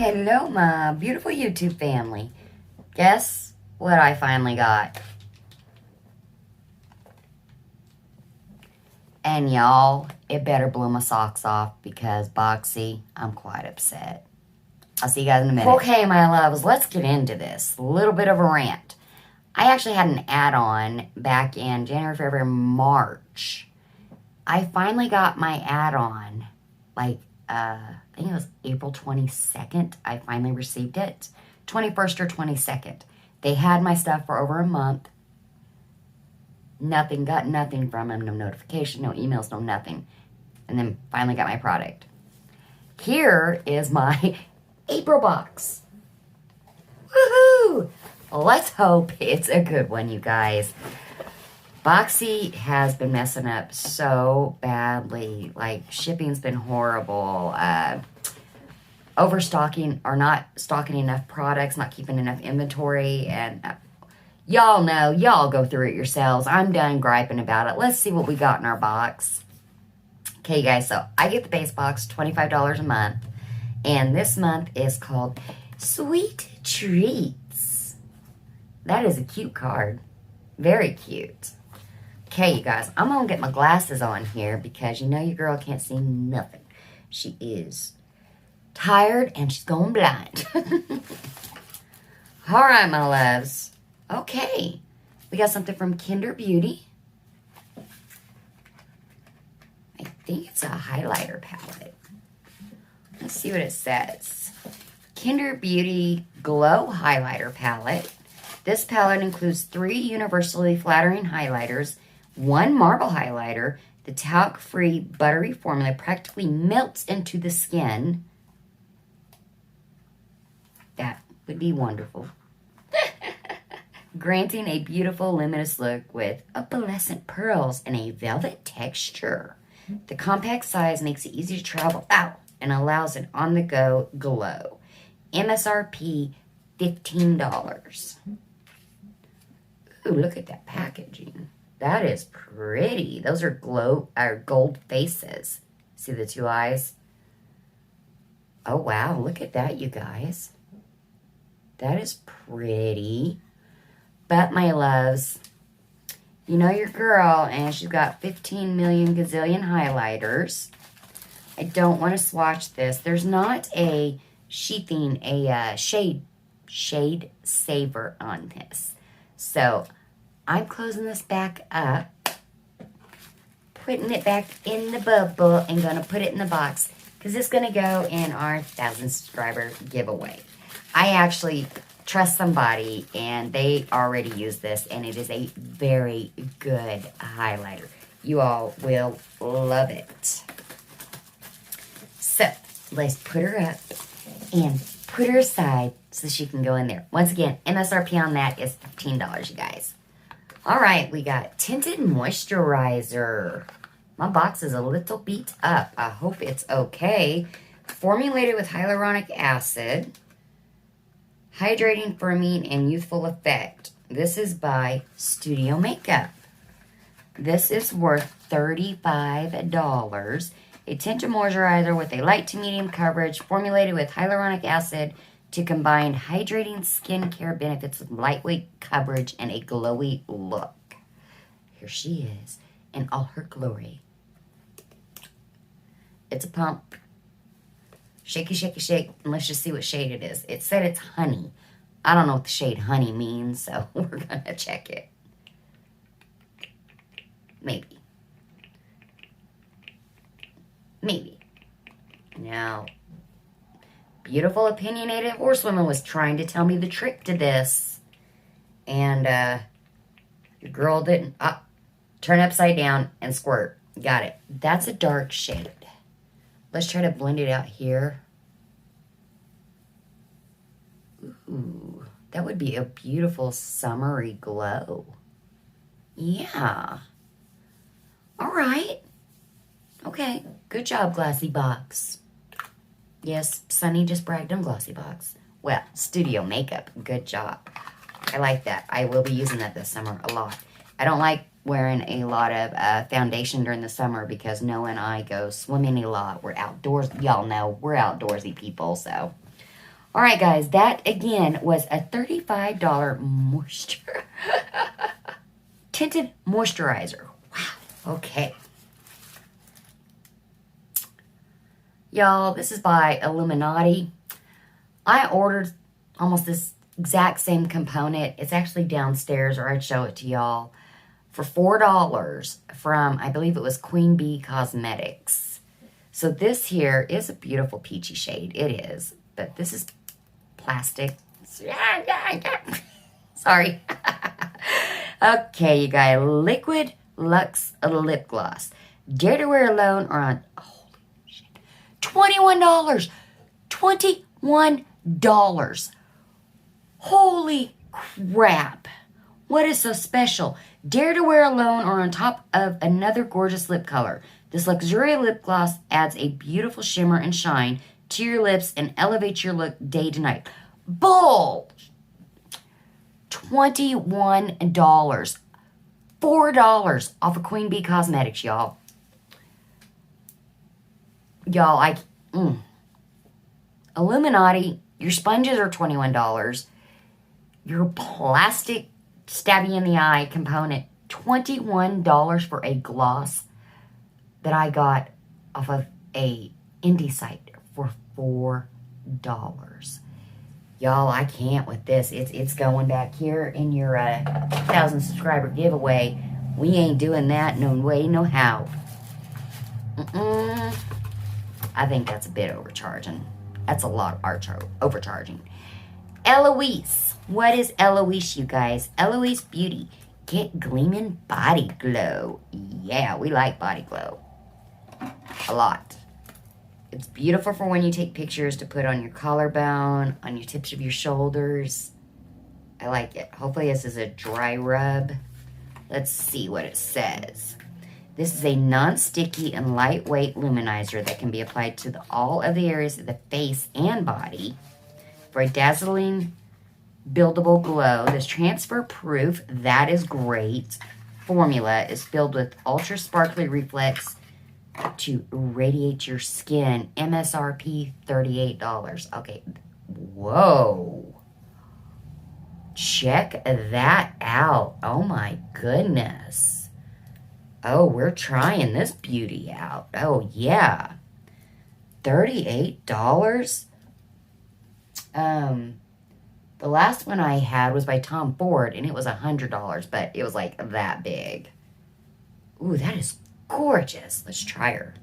Hello, my beautiful YouTube family. Guess what I finally got? And y'all, it better blow my socks off because Boxy, I'm quite upset. I'll see you guys in a minute. Okay, my loves, let's get into this. A little bit of a rant. I actually had an add-on back in January, February, March. I finally got my add-on, I think it was April 22nd. I finally received it. 21st or 22nd. They had my stuff for over a month. Nothing, got nothing from them. No notification, no emails, no nothing. And then finally got my product. Here is my April box. Woohoo! Let's hope it's a good one, you guys. Boxy has been messing up so badly. Like, shipping's been horrible. Overstocking or not stocking enough products, not keeping enough inventory. And y'all know, y'all go through it yourselves. I'm done griping about it. Let's see what we got in our box. Okay, guys, so I get the base box, $25 a month. And this month is called Sweet Treats. That is a cute card. Very cute. Okay, you guys, I'm going to get my glasses on here because you know your girl can't see nothing. She is tired and she's going blind. All right, my loves. Okay, we got something from Kinder Beauty. I think it's a highlighter palette. Let's see what it says. Kinder Beauty Glow Highlighter Palette. This palette includes 3 universally flattering highlighters, 1 marble highlighter. The talc-free buttery formula practically melts into the skin. That would be wonderful. Granting a beautiful luminous look with opalescent pearls and a velvet texture. The compact size makes it easy to travel out and allows an on-the-go glow. MSRP $15. Ooh, look at that packaging. That is pretty. Those are gold faces. See the 2 eyes? Oh, wow. Look at that, you guys. That is pretty. But, my loves, you know your girl, and she's got 15 million gazillion highlighters. I don't want to swatch this. There's not a sheathing, a shade saver on this. So, I'm closing this back up, putting it back in the bubble, and going to put it in the box because it's going to go in our 1,000 subscriber giveaway. I actually trust somebody, and they already use this, and it is a very good highlighter. You all will love it. So, let's put her up and put her aside so she can go in there. Once again, MSRP on that is $15, you guys. All right, we got Tinted Moisturizer. My box is a little beat up. I hope it's okay. Formulated with hyaluronic acid. Hydrating, firming, and youthful effect. This is by Studio Makeup. This is worth $35. A tinted moisturizer with a light to medium coverage formulated with hyaluronic acid to combine hydrating skincare benefits with lightweight coverage and a glowy look. Here she is in all her glory. It's a pump. Shaky, shaky, shake. And let's just see what shade it is. It said it's honey. I don't know what the shade honey means, so we're going to check it. Maybe. Maybe. Now, beautiful opinionated horsewoman was trying to tell me the trick to this. And your girl didn't. Turn upside down and squirt. Got it. That's a dark shade. Let's try to blend it out here. Ooh, that would be a beautiful summery glow. Yeah. All right. Okay. Good job, Glossybox. Yes, Sunny just bragged on Glossybox. Well, Studio Makeup. Good job. I like that. I will be using that this summer a lot. I don't like wearing a lot of foundation during the summer because Noah and I go swimming a lot. We're outdoors. Y'all know we're outdoorsy people, so. All right, guys, that again was a $35 tinted moisturizer. Wow. Okay. Y'all, this is by Illuminati. I ordered almost this exact same component. It's actually downstairs, or I'd show it to y'all, for $4 from, I believe it was Queen Bee Cosmetics. So this here is a beautiful peachy shade. It is. But this is plastic. Sorry. Okay, you guys. Liquid Luxe Lip Gloss. Dare to Wear Alone or on... Holy shit. $21. $21. Holy crap. What is so special? Dare to Wear Alone or on top of another gorgeous lip color. This luxurious lip gloss adds a beautiful shimmer and shine to your lips and elevates your look day to night. Bull! $21. $4 off of Queen Bee Cosmetics, y'all. Y'all, Illuminati, your sponges are $21. Your plastic stab you in the eye component, $21 for a gloss that I got off of a indie site for $4. Y'all, I can't with this. It's going back here in your 1,000 subscriber giveaway. We ain't doing that no way, no how. I think that's a bit overcharging. That's a lot of overcharging. Eloise. What is Eloise, you guys? Eloise Beauty. Get gleaming body glow. Yeah, we like body glow. A lot. It's beautiful for when you take pictures to put on your collarbone, on your tips of your shoulders. I like it. Hopefully this is a dry rub. Let's see what it says. This is a non-sticky and lightweight luminizer that can be applied to all of the areas of the face and body for a dazzling, buildable glow. This transfer-proof, that is great, formula is filled with ultra sparkly reflex to radiate your skin. MSRP $38. Okay, whoa. Check that out. Oh my goodness. Oh, we're trying this beauty out. Oh yeah. $38. The last one I had was by Tom Ford, and it was $100, but it was like that big. Ooh, that is gorgeous. Let's try her.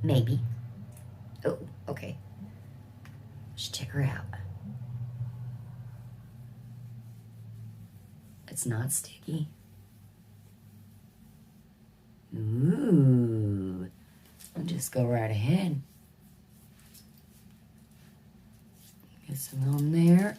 Maybe. Oh, okay. Let's check her out. It's not sticky. Ooh. I'll just go right ahead. Get some on there.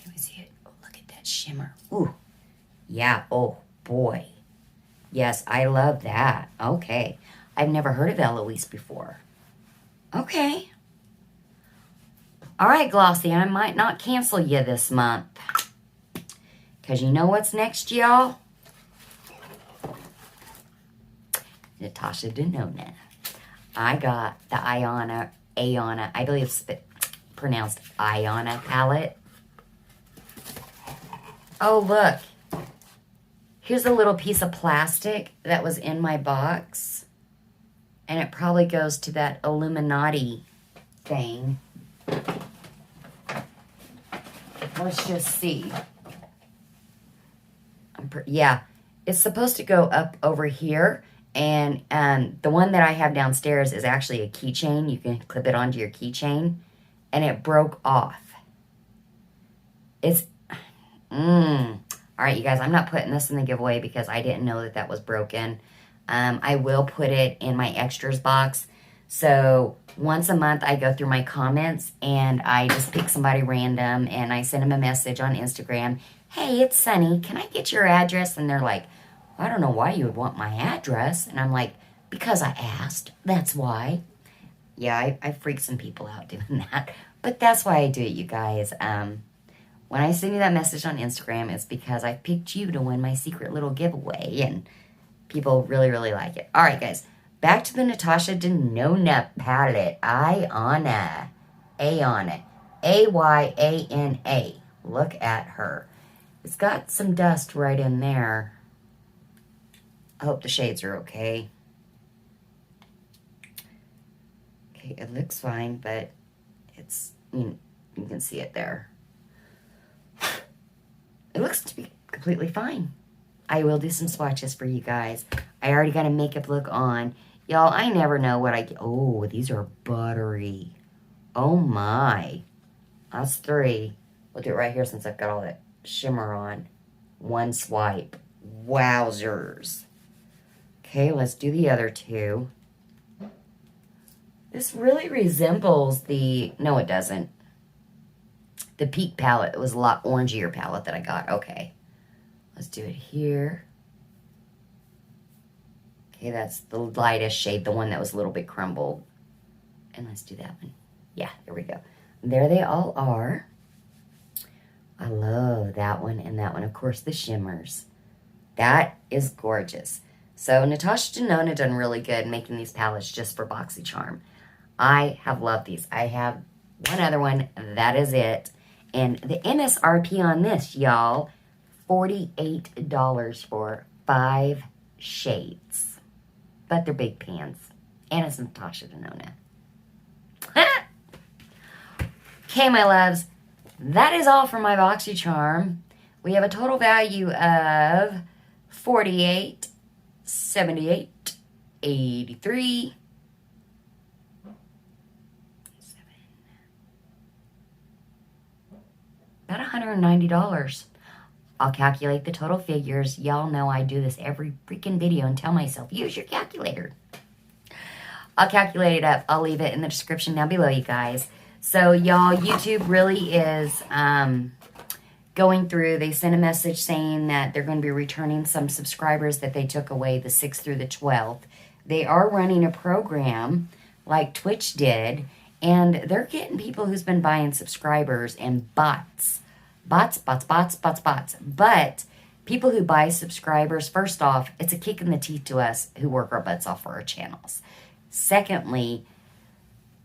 Can we see it? Oh, look at that shimmer. Ooh. Yeah. Oh, boy. Yes, I love that. Okay. I've never heard of Eloise before. Okay. All right, Glossy. I might not cancel you this month. Because you know what's next, y'all? Natasha Denona. I got the Ayana, I believe it's pronounced Ayana palette. Oh, look. Here's a little piece of plastic that was in my box. And it probably goes to that Illuminati thing. Let's just see. Yeah, it's supposed to go up over here. And the one that I have downstairs is actually a keychain. You can clip it onto your keychain. And it broke off. It's... All right, you guys, I'm not putting this in the giveaway because I didn't know that that was broken. I will put it in my extras box. So once a month, I go through my comments and I just pick somebody random and I send them a message on Instagram. Hey, it's Sunny. Can I get your address? And they're like, I don't know why you would want my address. And I'm like, because I asked. That's why. Yeah, I freak some people out doing that. But that's why I do it, you guys. When I send you that message on Instagram, it's because I picked you to win my secret little giveaway. And people really, really like it. All right, guys. Back to the Natasha Denona palette. Ayana. A-Y-A-N-A. Look at her. It's got some dust right in there. I hope the shades are okay. Okay, it looks fine, but it's, you can see it there. It looks to be completely fine. I will do some swatches for you guys. I already got a makeup look on. Y'all, I never know what I get. Oh, these are buttery. Oh my. That's 3. We'll do it right here since I've got all that shimmer on. 1 swipe. Wowzers. Okay, let's do the other 2. This really resembles the... No, it doesn't. The Peak palette. It was a lot orangier palette that I got. Okay. Let's do it here. Okay, that's the lightest shade. The one that was a little bit crumbled. And let's do that one. Yeah, there we go. There they all are. I love that one and that one. Of course, the shimmers. That is gorgeous. So Natasha Denona done really good making these palettes just for Boxycharm. I have loved these. I have one other one. That is it. And the MSRP on this, y'all, $48 for 5 shades. But they're big pans. And it's Natasha Denona. Okay, my loves. That is all for my Boxycharm. We have a total value of $48, $78, $83, about $190. I'll calculate the total figures. Y'all know I do this every freaking video and tell myself, use your calculator. I'll calculate it up. I'll leave it in the description down below, you guys. So, y'all, YouTube really is going through. They sent a message saying that they're going to be returning some subscribers that they took away the 6th through the 12th. They are running a program like Twitch did, and they're getting people who's been buying subscribers and bots. Bots. But people who buy subscribers, first off, it's a kick in the teeth to us who work our butts off for our channels. Secondly,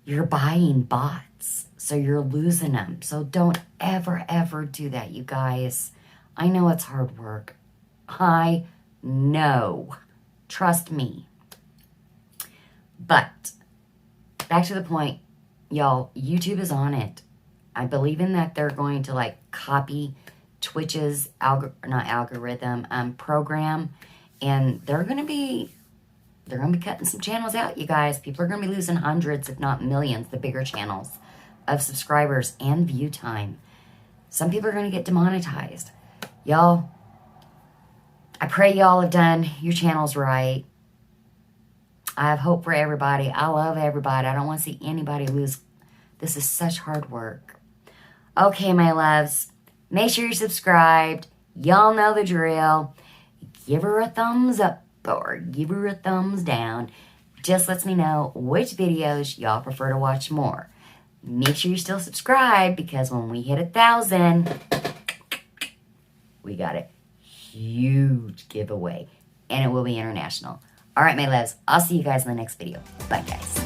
you're buying bots, so you're losing them. So don't ever do that, you guys. I know it's hard work. I know. Trust me. But back to the point, y'all, YouTube is on it. I believe in that they're going to like copy Twitch's program, and they're going to be cutting some channels out, you guys. People are going to be losing hundreds, if not millions, the bigger channels of subscribers and view time. Some people are going to get demonetized. Y'all, I pray y'all have done your channels right. I have hope for everybody. I love everybody. I don't want to see anybody lose. This is such hard work. Okay, my loves. Make sure you're subscribed. Y'all know the drill. Give her a thumbs up or give her a thumbs down. Just lets me know which videos y'all prefer to watch more. Make sure you're still subscribed, because when we hit 1,000, we got a huge giveaway, and it will be international. All right, my loves, I'll see you guys in the next video. Bye, guys.